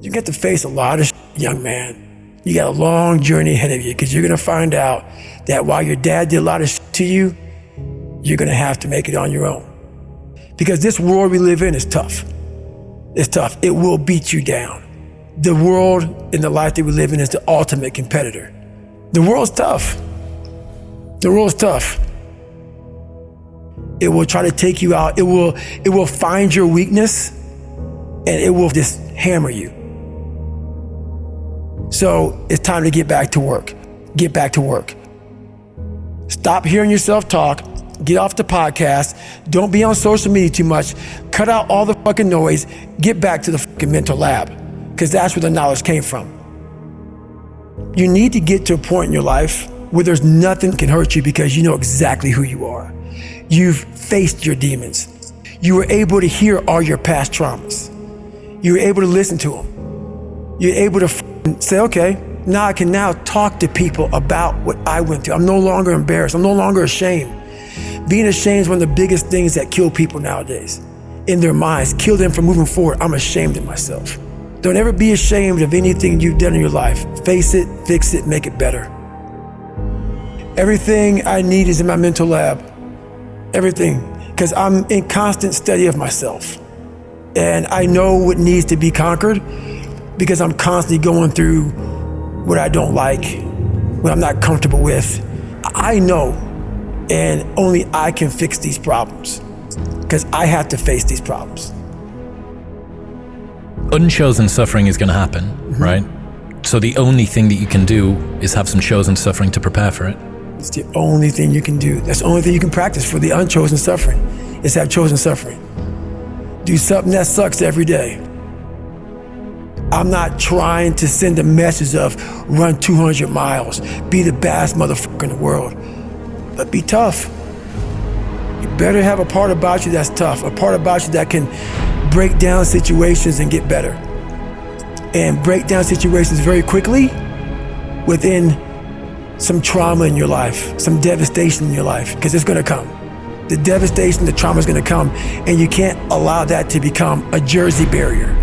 You get to face a lot of shit, young man. You got a long journey ahead of you because you're going to find out that while your dad did a lot of shit to you, you're going to have to make it on your own. Because this world we live in is tough. It's tough. It will beat you down. The world and the life that we live in is the ultimate competitor. The world's tough. The world's tough. It will try to take you out. It will find your weakness and it will just hammer you. So it's time to get back to work. Get back to work. Stop hearing yourself talk. Get off the podcast. Don't be on social media too much. Cut out all the fucking noise. Get back to the fucking mental lab, because that's where the knowledge came from. You need to get to a point in your life where there's nothing can hurt you because you know exactly who you are. You've faced your demons. You were able to hear all your past traumas. You were able to listen to them. You're able to say, okay, now I can now talk to people about what I went through. I'm no longer embarrassed. I'm no longer ashamed. Being ashamed is one of the biggest things that kill people nowadays. In their minds, kill them from moving forward. I'm ashamed of myself. Don't ever be ashamed of anything you've done in your life. Face it, fix it, make it better. Everything I need is in my mental lab. Everything, because I'm in constant study of myself. And I know what needs to be conquered because I'm constantly going through what I don't like, what I'm not comfortable with. I know. And only I can fix these problems because I have to face these problems. Unchosen suffering is going to happen, right? So the only thing that you can do is have some chosen suffering to prepare for it. It's the only thing you can do. That's the only thing you can practice for the unchosen suffering is have chosen suffering. Do something that sucks every day. I'm not trying to send a message of run 200 miles, be the best motherfucker in the world. But be tough. You better have a part about you that's tough, a part about you that can break down situations and get better. And break down situations very quickly within some trauma in your life, some devastation in your life, because it's gonna come. The devastation, the trauma is gonna come, and you can't allow that to become a Jersey barrier.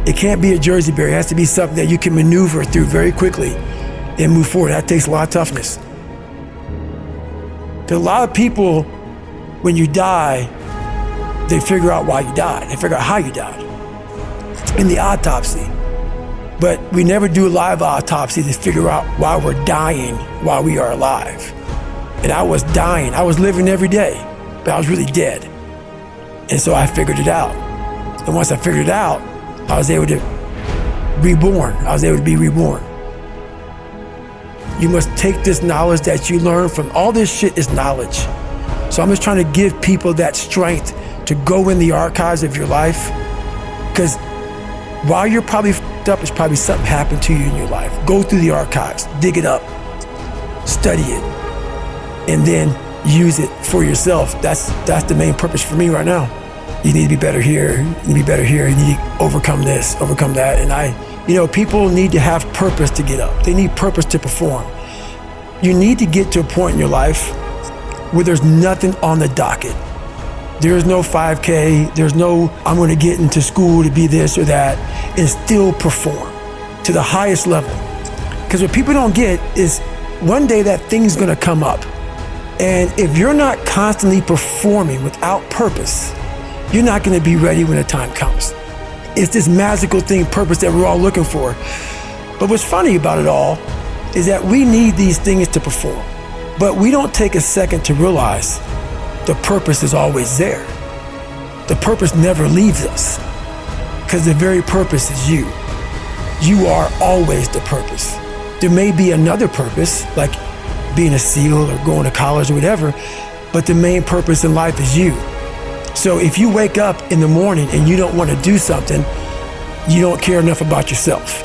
It can't be a Jersey barrier. It has to be something that you can maneuver through very quickly and move forward. That takes a lot of toughness. Because a lot of people, when you die, they figure out why you died. They figure out how you died in the autopsy. But we never do a live autopsy to figure out why we're dying while we are alive. And I was dying. I was living every day, but I was really dead. And so I figured it out. And once I figured it out, I was able to reborn. I was able to be reborn. You must take this knowledge that you learn from all this shit is knowledge. So I'm just trying to give people that strength to go in the archives of your life. Because while you're probably f***ed up, it's probably something happened to you in your life. Go through the archives, dig it up, study it, and then use it for yourself. That's the main purpose for me right now. You need to be better here, you need to be better here, you need to overcome this, overcome that. And people need to have purpose to get up. They need purpose to perform. You need to get to a point in your life where there's nothing on the docket. There's no 5K, there's no, I'm gonna get into school to be this or that, and still perform to the highest level. Because what people don't get is one day that thing's gonna come up. And if you're not constantly performing without purpose, you're not gonna be ready when the time comes. It's this magical thing, purpose, that we're all looking for. But what's funny about it all is that we need these things to perform, but we don't take a second to realize the purpose is always there. The purpose never leaves us, because the very purpose is you. You are always the purpose. There may be another purpose, like being a SEAL or going to college or whatever, but the main purpose in life is you. So if you wake up in the morning and you don't want to do something, you don't care enough about yourself.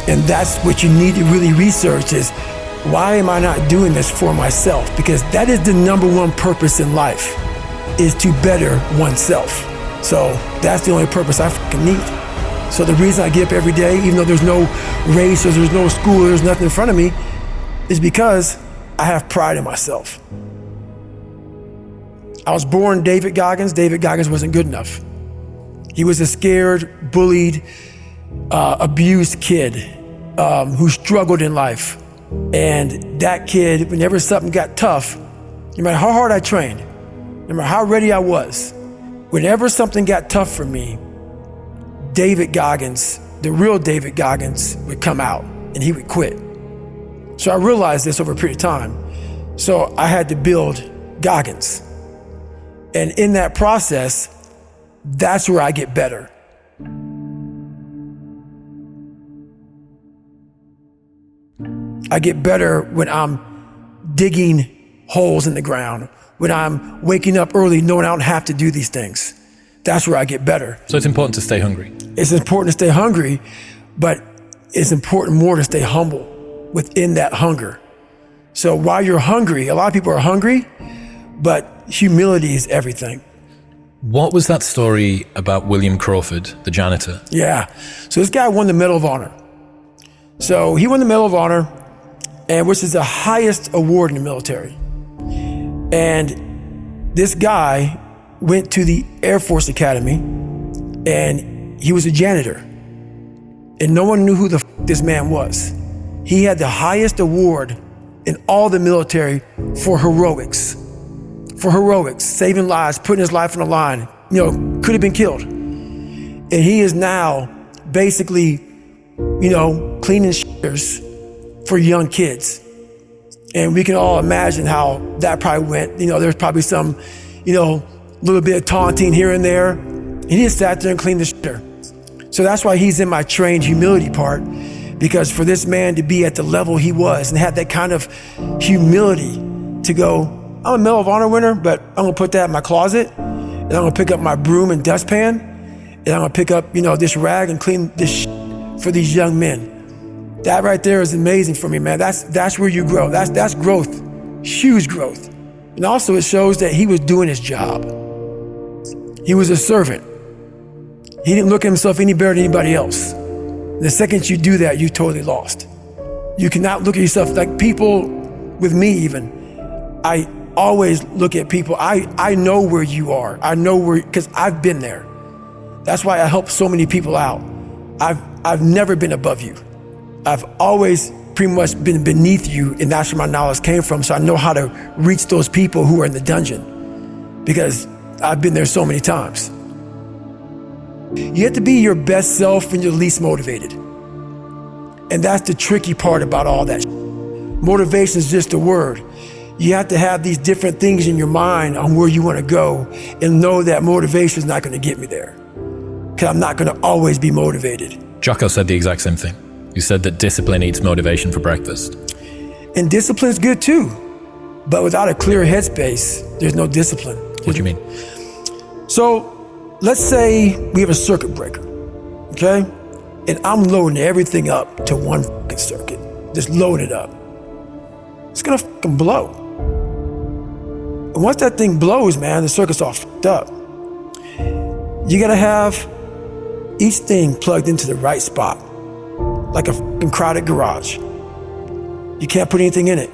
And that's what you need to really research is, why am I not doing this for myself? Because that is the number one purpose in life, is to better oneself. So that's the only purpose I fucking need. So the reason I get up every day, even though there's no race or there's no school, or there's nothing in front of me, is because I have pride in myself. I was born David Goggins. David Goggins wasn't good enough. He was a scared, bullied, abused kid who struggled in life. And that kid, whenever something got tough, no matter how hard I trained, no matter how ready I was, whenever something got tough for me, David Goggins, the real David Goggins, would come out and he would quit. So I realized this over a period of time. So I had to build Goggins. And in that process, that's where I get better. I get better when I'm digging holes in the ground, when I'm waking up early knowing I don't have to do these things. That's where I get better. So it's important to stay hungry. It's important to stay hungry, but it's important more to stay humble within that hunger. So while you're hungry, a lot of people are hungry, but humility is everything. What was that story about William Crawford, the janitor? Yeah, so this guy won the Medal of Honor. So he won the Medal of Honor, and which is the highest award in the military. And this guy went to the Air Force Academy, and he was a janitor. And no one knew who the this man was. He had the highest award in all the military for heroics. For heroics, saving lives, putting his life on the line, could have been killed. And he is now basically, cleaning shitters for young kids. And we can all imagine how that probably went. There's probably some, little bit of taunting here and there. And he just sat there and cleaned the shitter. So that's why he's in my trained humility part, because for this man to be at the level he was and have that kind of humility to go, I'm a Medal of Honor winner, but I'm gonna put that in my closet, and I'm gonna pick up my broom and dustpan, and I'm gonna pick up, this rag and clean this shit for these young men. That right there is amazing for me, man. That's where you grow. That's growth, huge growth. And also it shows that he was doing his job. He was a servant. He didn't look at himself any better than anybody else. The second you do that, you totally lost. You cannot look at yourself like people with me even. I always look at people. I know where you are. I know where, because I've been there. That's why I help so many people out. I've never been above you. I've always pretty much been beneath you, and that's where my knowledge came from. So I know how to reach those people who are in the dungeon, because I've been there so many times. You have to be your best self when you're least motivated. And that's the tricky part about all that. Motivation is just a word. You have to have these different things in your mind on where you want to go, and know that motivation is not going to get me there, because I'm not going to always be motivated. Jocko said the exact same thing. You said that discipline eats motivation for breakfast. And discipline is good too, but without a clear headspace, there's no discipline. What do you mean? So let's say we have a circuit breaker, okay? And I'm loading everything up to one fucking circuit, just load it up. It's gonna fucking blow. And once that thing blows, man, the circuit's all fucked up. You gotta have each thing plugged into the right spot, like a fucking crowded garage. You can't put anything in it.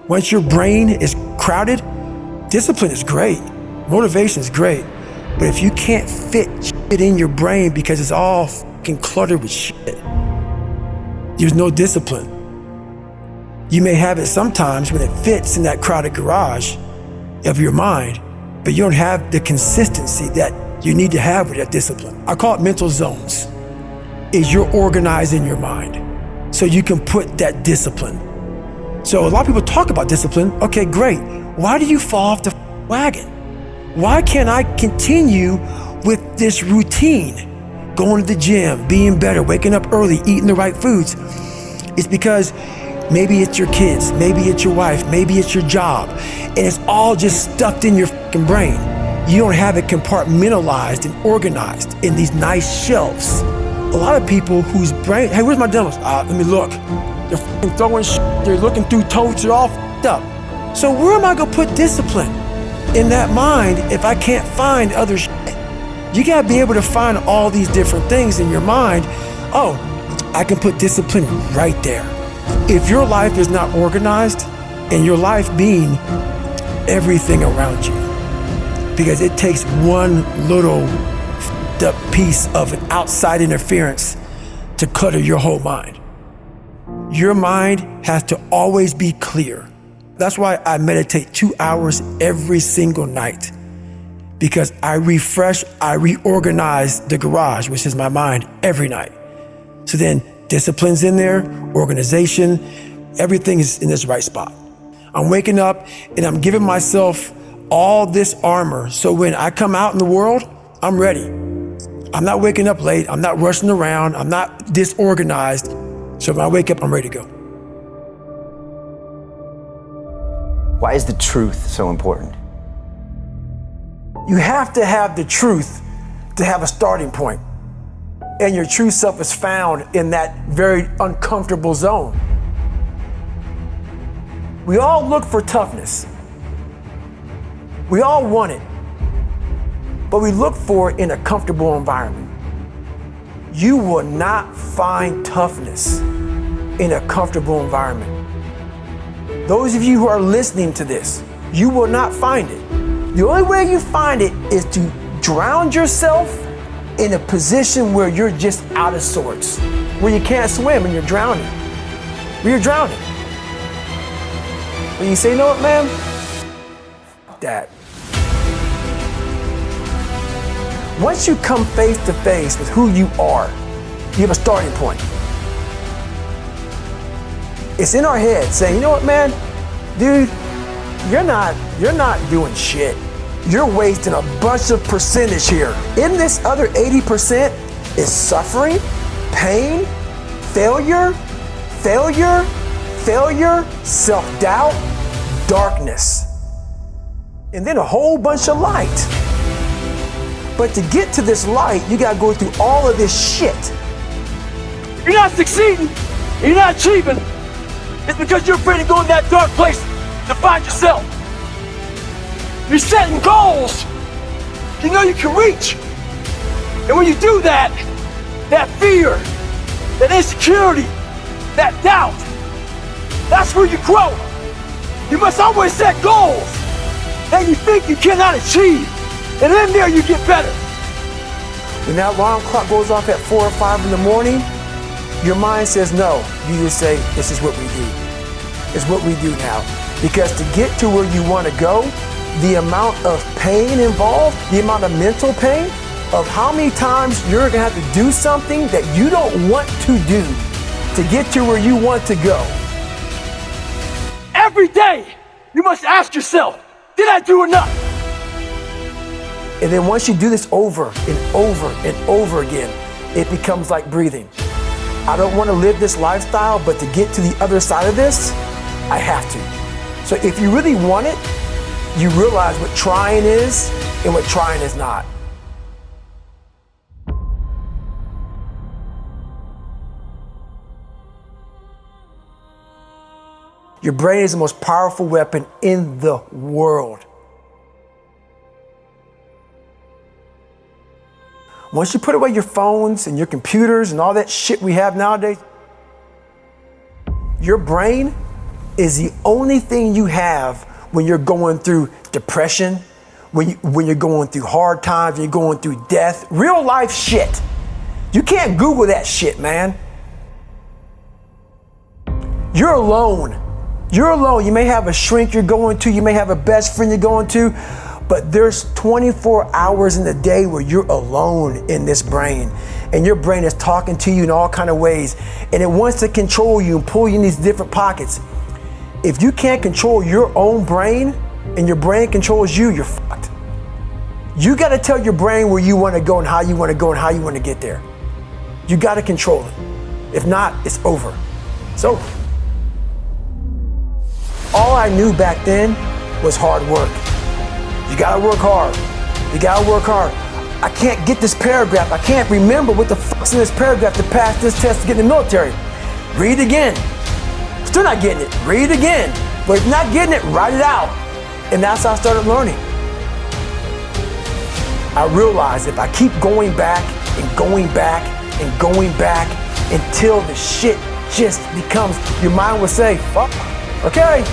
Once your brain is crowded, discipline is great, motivation is great, but if you can't fit shit in your brain because it's all fucking cluttered with shit, there's no discipline. You may have it sometimes when it fits in that crowded garage of your mind, but you don't have the consistency that you need to have with that discipline. I call it mental zones. Is you're organizing your mind so you can put that discipline. So a lot of people talk about discipline. Okay, great. Why do you fall off the wagon? Why can't I continue with this routine? Going to the gym, being better, waking up early, eating the right foods. It's because maybe it's your kids, maybe it's your wife, maybe it's your job, and it's all just stuffed in your fucking brain. You don't have it compartmentalized and organized in these nice shelves. A lot of people whose brain, hey, where's my demos? Let me look. They're fucking throwing shit, they're looking through totes, they're all fucked up. So where am I gonna put discipline in that mind if I can't find other shit? You gotta be able to find all these different things in your mind. Oh, I can put discipline right there. If your life is not organized, and your life being everything around you, because it takes one little f***ed up piece of an outside interference to clutter your whole mind. Your mind has to always be clear. That's why I meditate 2 hours every single night, because I refresh, I reorganize the garage, which is my mind, every night. So then discipline's in there, organization, everything is in this right spot. I'm waking up and I'm giving myself all this armor, so when I come out in the world, I'm ready. I'm not waking up late, I'm not rushing around, I'm not disorganized. So when I wake up, I'm ready to go. Why is the truth so important? You have to have the truth to have a starting point. And your true self is found in that very uncomfortable zone. We all look for toughness. We all want it, but we look for it in a comfortable environment. You will not find toughness in a comfortable environment. Those of you who are listening to this, you will not find it. The only way you find it is to drown yourself in a position where you're just out of sorts, where you can't swim and you're drowning. Where you're drowning. When you say, you know what, man? Fuck that. Once you come face to face with who you are, you have a starting point. It's in our head saying, you know what, man? Dude, you're not doing shit. You're wasting a bunch of percentage here. In this other 80% is suffering, pain, failure, self-doubt, darkness, and then a whole bunch of light. But to get to this light, you gotta go through all of this shit. If you're not succeeding, you're not achieving, it's because you're afraid to go in that dark place to find yourself. You're setting goals you know you can reach. And when you do that, that fear, that insecurity, that doubt, that's where you grow. You must always set goals that you think you cannot achieve. And in there you get better. When that alarm clock goes off at 4 or 5 in the morning, your mind says no. You just say, this is what we do. It's what we do now. Because to get to where you want to go, the amount of pain involved, the amount of mental pain, of how many times you're gonna have to do something that you don't want to do to get to where you want to go. Every day, you must ask yourself, did I do enough? And then once you do this over and over and over again, it becomes like breathing. I don't want to live this lifestyle, but to get to the other side of this, I have to. So if you really want it, you realize what trying is and what trying is not. Your brain is the most powerful weapon in the world. Once you put away your phones and your computers and all that shit we have nowadays, your brain is the only thing you have when you're going through depression, when you're going through hard times, when you're going through death, real life shit. You can't Google that shit, man. You're alone. You're alone. You may have a shrink you're going to, you may have a best friend you're going to, but there's 24 hours in the day where you're alone in this brain, and your brain is talking to you in all kind of ways, and it wants to control you and pull you in these different pockets. If you can't control your own brain and your brain controls you, you're fucked. You got to tell your brain where you want to go and how you want to go and how you want to get there. You got to control it. If not, it's over. It's over. All I knew back then was hard work. You gotta work hard. You gotta work hard. I can't get this paragraph. I can't remember what the fuck's in this paragraph to pass this test to get in the military. Read again. Still not getting it. Read again. But if you're not getting it, write it out. And that's how I started learning. I realized if I keep going back and going back and going back until the shit just becomes, your mind will say, fuck, okay,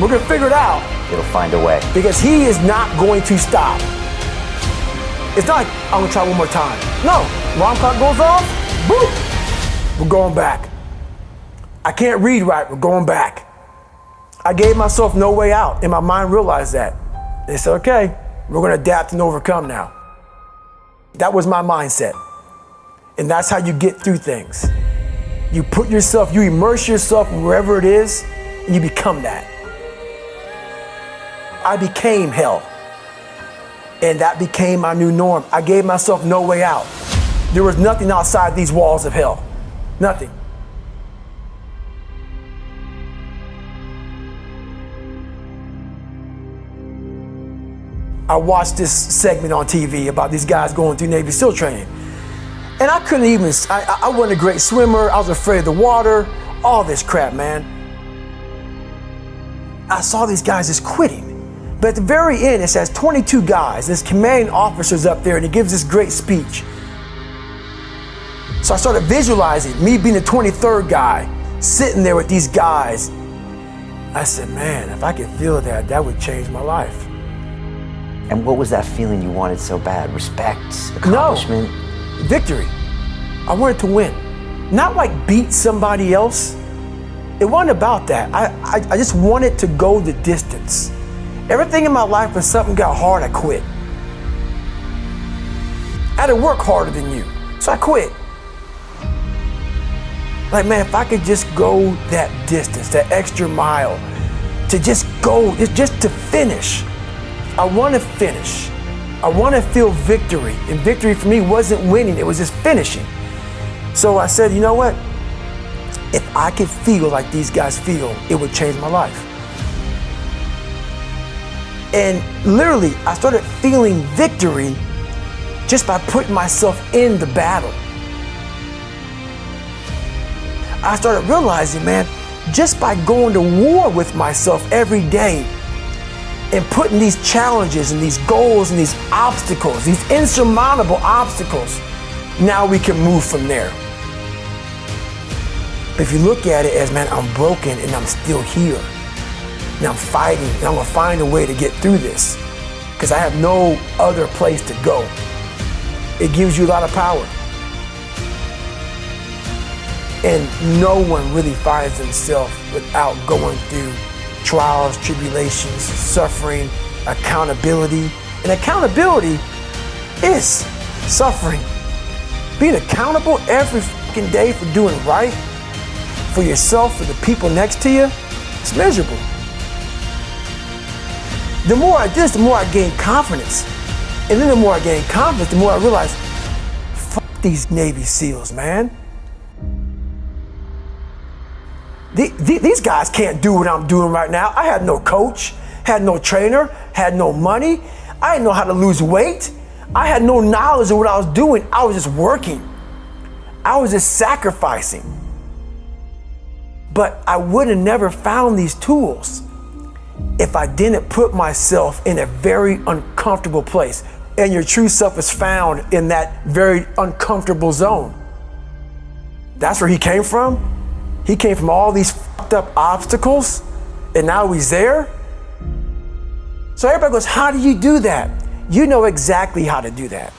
we're gonna figure it out. It'll find a way. Because he is not going to stop. It's not like, I'm gonna try one more time. No, alarm clock goes off, boom, we're going back. I can't read right, we're going back. I gave myself no way out, and my mind realized that. They said, okay, we're gonna adapt and overcome now. That was my mindset. And that's how you get through things. You immerse yourself wherever it is, and you become that. I became hell. And that became my new norm. I gave myself no way out. There was nothing outside these walls of hell. Nothing. I watched this segment on TV about these guys going through Navy SEAL training. And I couldn't even, I wasn't a great swimmer. I was afraid of the water, all this crap, man. I saw these guys just quitting. But at the very end, it says 22 guys. This commanding officer's up there and he gives this great speech. So I started visualizing me being the 23rd guy, sitting there with these guys. I said, man, if I could feel that, that would change my life. And what was that feeling you wanted so bad? Respect, accomplishment? No, victory. I wanted to win. Not like beat somebody else. It wasn't about that. I just wanted to go the distance. Everything in my life, when something got hard, I quit. I had to work harder than you, so I quit. Like, man, if I could just go that distance, that extra mile, to just go, just to finish. I want to finish. I want to feel victory. And victory for me wasn't winning, it was just finishing. So I said, you know what? If I could feel like these guys feel, it would change my life. And literally, I started feeling victory just by putting myself in the battle. I started realizing, man, just by going to war with myself every day and putting these challenges and these goals and these obstacles, these insurmountable obstacles, now we can move from there. If you look at it as, man, I'm broken and I'm still here. And I'm fighting and I'm gonna find a way to get through this because I have no other place to go. It gives you a lot of power. And no one really finds themselves without going through trials, tribulations, suffering, accountability. And accountability is suffering. Being accountable every fucking day for doing right for yourself, for the people next to you, it's miserable. The more I did this, the more I gained confidence. And then the more I gained confidence, the more I realized, fuck these Navy SEALs, man. These guys can't do what I'm doing right now. I had no coach, had no trainer, had no money. I didn't know how to lose weight. I had no knowledge of what I was doing. I was just working. I was just sacrificing. But I would have never found these tools if I didn't put myself in a very uncomfortable place. And your true self is found in that very uncomfortable zone. That's where he came from. He came from all these fucked up obstacles, and now he's there. So everybody goes, how do you do that? You know exactly how to do that.